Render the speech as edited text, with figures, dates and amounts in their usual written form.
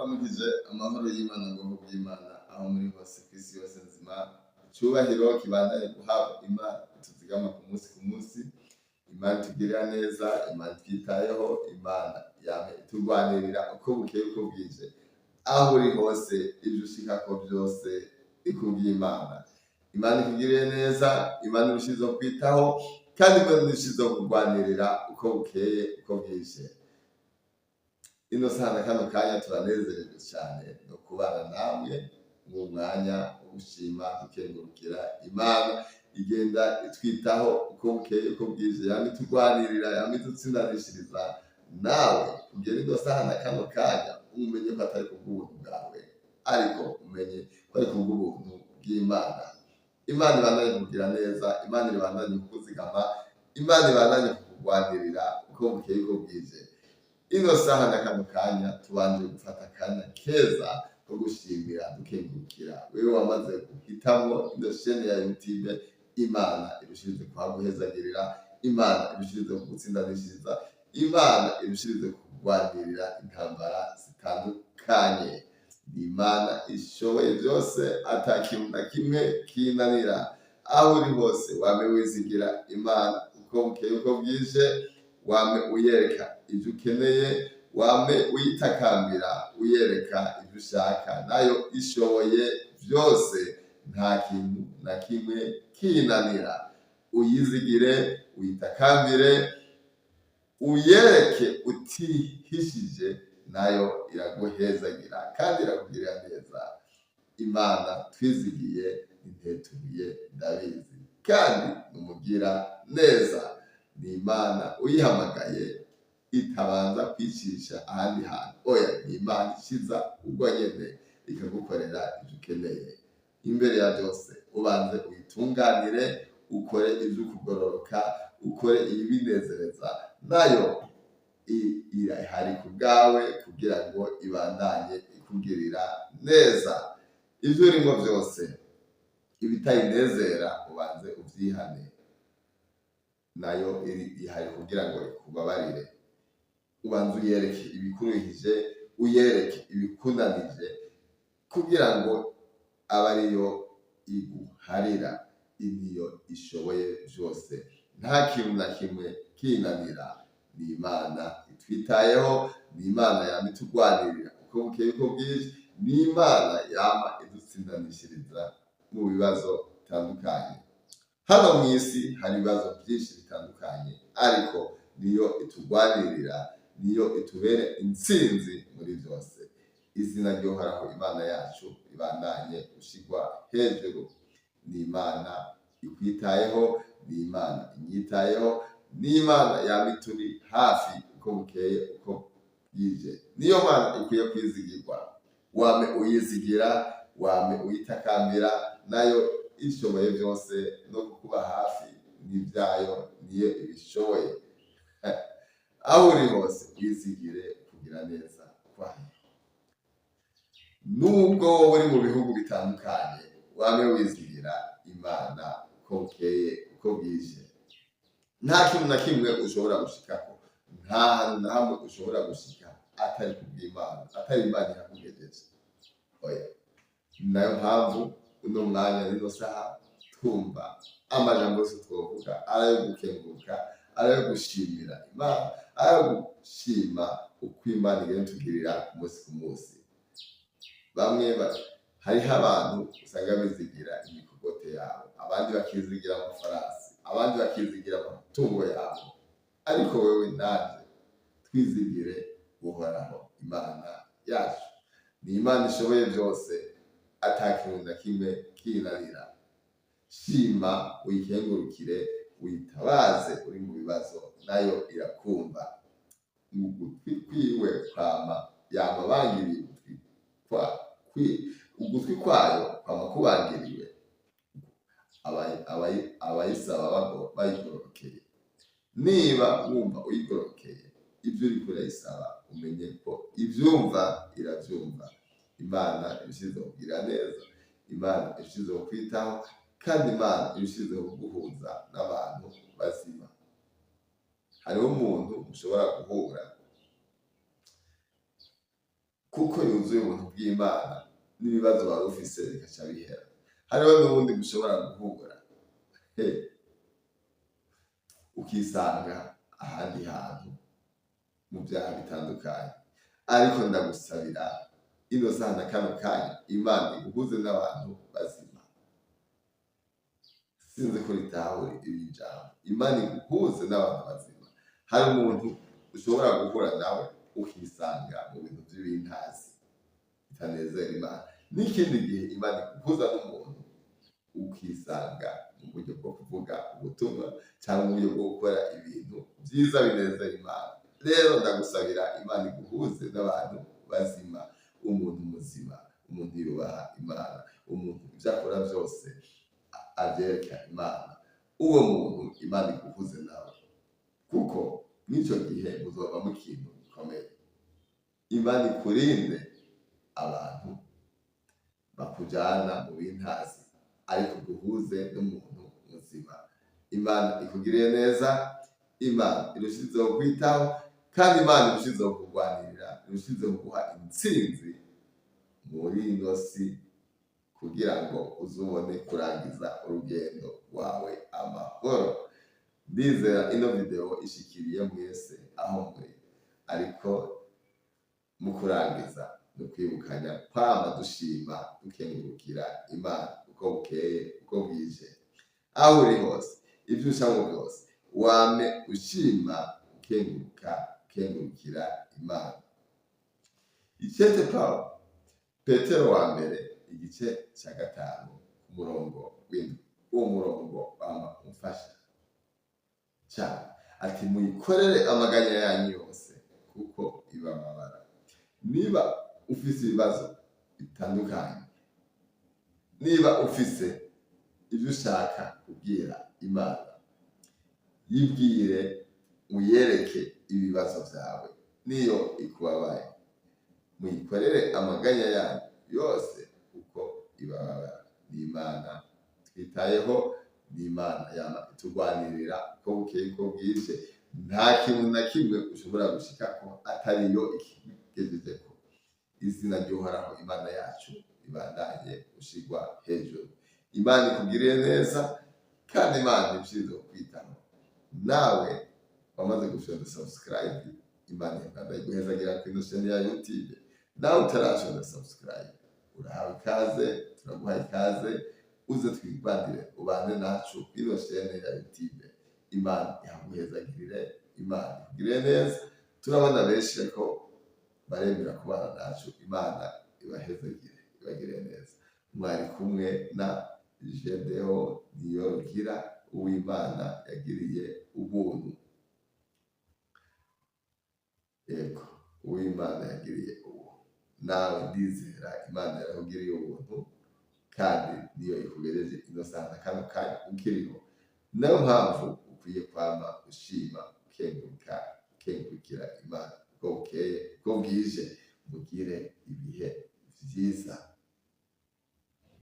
ndabaramukije amahoro y'Imana ngo bw'Imana aho muri hose kw'isi yose nzima icubahiro kibandanye guhabwa Imana tuzigama ku munsi Imana itugirira neza Imana twitayeho Imana yame iturwanirira uko bukeye uko bwije aho uri hose ivyo ushikako vyose ikubw'Imana ikugiriye neza Imana irushizo kwitaho kandi Imana irushizo kurwanirira uko bukeye uko bwije. Ino sana kano kanya turanezerewe cyane no kubana namwe mu mwanya wo gushima dukengurukira Imana igenda itwitaho uko bukeye uko bwije yamye turwanirira yamye dutsindanishiriza nawe ugera ino sana kano kanya umenye ko atari kubw'ubuntu bwawe ariko umenye ko ari kubw'ubuntu bw'Imana. Imana ibandanye kugira neza, Imana ibandanye kukuzigama, Imana ibandanye kukurwanirira uko bukeye uko bwije. Ino saha na kano kanya tubanje gufata akanya keza ko gushimira dukengurukira wewe wamaze guhitamwo ino chaîne ya YouTube Imana irushirize kuhaguhezagirira, Imana irushirize kugutsindanishiriza, Imana irushirize kurwanirira intambara zitandukanye. Imana ishoboye byose atakintu na kimwe kinanira. Aho uri hose wame wizigira Imana uko bukeye uko bwije, wame uyereka ivyo ukeneye, wame uyitakambira uyereka ivyo ushaka, nayo ishoboye byose nta kintu na kimwe kinanira. Uyizigire, uyitakambire, uyereke utihishije, nayo iraguhezagira kandi irakugirira neza. Imana twizigiye intetuye ndabizi kandi numugira neza. Ni Imana uyihamagaye itabanza kwicisha ahandi hantu, oya ni Imana ishiza ubwo nyene ikagukorera ivyo ukeneye. Imbere ya byose ubanze uyitunganire, ukore ivyo kugororoka, ukore ibinezereza, nayo irahari ku bwawe kugira ngo ibandanye ikugirira neza. Ivyo urimo byose ibitayinezera ubanze uvyihane, nayo ihari kugira ngo ikubabarire. Ubanze uyereke ibikuruhije, uyereke ibikunanije kugira ngo abe ariyo iguharira. Niyo ishoboye byose nta kintu na kimwe kinanira. Ni Imana itwitayeho, ni Imana yama iturwanirira uko bukeye uko bwije, ni Imana yama idutsindanishiriza mu bibazo bitandukanye. Hano mw'isi hari ibibazo byinshi bitandukanye, ariko niyo iturwanirira, niyo itubere intsinzi muri byose. Izina ry'Uhoraho Imana yacu ibandanye gushigwa hejuru. Ni Imana ikwitayeho, ni Imana inyitayeho, ni Imana yama ituri hafi uko bukeye uko bwije. Niyo Mana ikwiye kwizigirwa. Wame uyizigira, wame uyitakambira, nayo ishoboye byose no kukuba hafi n'ibyayo niyo ibishoboye. Aho uri hose wizigire kugira neza kwayo. Nubwo uri mu bihugu bitandukanye, wame wizigira Imana uko bukeye uko bwije. Nta kintu na kimwe ushobora gushikako, nta hantu na hamwe ushobora gushika atari kubw'Imana, atari Imana irakugejeje. Oya, nayo mpamvu uno mwanya nino saha twumva amajambo yose twovuga arayo gukenguruka, arayo gushimira Imana, arayo gushima uko Imana igenda itugirira ku munsi. Bamwe hariho abantu usanga bizigira imikogote yabo, abandi bakizigira amafarasi, abandi bakizigira amatungo yabo, ariko wewe nanje twizigire Uhoraho Imana yacu. Ni Imana ishoboye byose atakintu na kimwe kinanira. Shima, uyikengurukire, uyitabaze uri mu bibazo, nayo irakumva. Ugutwi kwiwe kwama yama bangiriye ugutwi kwayo kwama kubangiriwe abayisaba bayigororokeye. Niba wumva uyigororokeye ibyo uriko urayisaba, umenye ko ivyumva iravyumva. Imana irushize kugira neza, Imana irushize kwitaho, kandi Imana irushize kuguhuza n'abantu bazima. Hariho umuntu ushobora guhura kuko yuzuye ubuntu bw'Imana n'ibibazo wari ufise bigaca bihera. Hariho n'ubundi mushobora guhura ukisanga ahandi hantu mu vyaha bitandukanye, ariko ndagusabira ino saha na kano kanya Imana iguhuze n'abantu bazima. Sinzi ko ritahure iri jambo, Imana iguhuze n'abantu bazima. Hari umuntu ushobora guhura nawe ukisanga mu bintu vy'ibintazi bitanezera Imana, n'ikindi gihe Imana iguhuza n'umuntu ukisanga mu buryo bwo kuvuga ubutumwa cyangwa mu buryo bwo gukora ibintu vyiza binezera Imana. Rero ndagusabira Imana iguhuze n'abantu bazima, umuntu muzima, umuntu yubaha Imana, umuntu ivyo akora vyose avyereka Imana. Uwo muntu Imana iguhuze nawe, kuko mw'ico gihe muzovamwo ikintu gikomeye. Imana ikurinde abantu bakujana mu bintazi, ariko iguhuze n'umuntu muzima. Imana ikugiriye neza, Imana irushizeho kwitaho, kandi Imana irushizeho kurwanirira, irushizeho guha intsinzi muri ino si, kugira ngo uzubone kurangiza urugendo rwawe amahoro. Ndizera ino video ishikiriye mwese aho muri, ariko mu kurangiza no kwibukanya kwama dushima dukengurukira Imana uko bukeye uko bwije. Aho uri hose, ivyo ucamwo vyose, wame ushima ukengurukira Imana. Icete Pawulo, Petero wa mbere igice ca 5 umurongo w'indwi. Uwo murongo wama umfasha cane, ati muyikorere amaganya yanyu yose kuko ibababara. Niba ufise ibibazo bitandukanye, niba ufise ivyo ushaka kubwira Imana, yibwire uyereke ibibazo vyawe niyo ikubabaye. Muyikorere amaganya yanyu yose kuko ibababara. Ni Imana twitayeho, ni Imana yama iturwanirira uko bukeye uko bwije. Nta kintu na kimwe ushobora gushikako atariyo ikigejejeko. Izina ry'Uhoraho Imana yacu ibandanye gushirwa hejuru. Imana ikugiriye neza, kandi Imana irushizeho kwitaho. Nawe wamaze gufyonda subscribe, Imana iguhezagira kw'ino chaîne ya YouTube. Nawe utarashonda subscribe, urahawe ikaze, turaguha ikaze, uze twigwanire ubane nacu kw'ino chaîne ya YouTube. Imana ihaguhezagirire, Imana ikugirire neza. Turabona benshi ariko baremera kubana nacu. Imana ibahezagire, ibagirire neza. Mwari kumwe na Gedeon Niyorugira, uw'Imana yagiriye ubuntu. Yego, uw'Imana yagiriye ubuntu. Nawe ndizera Imana yakugiriye ubuntu, kandi niyo ikugejeje ino saha na kano kanya ukiriho. Nayo mpamvu ukwiye kwama ushima ukengurukira Imana uko bukeye uko bwije. Mugire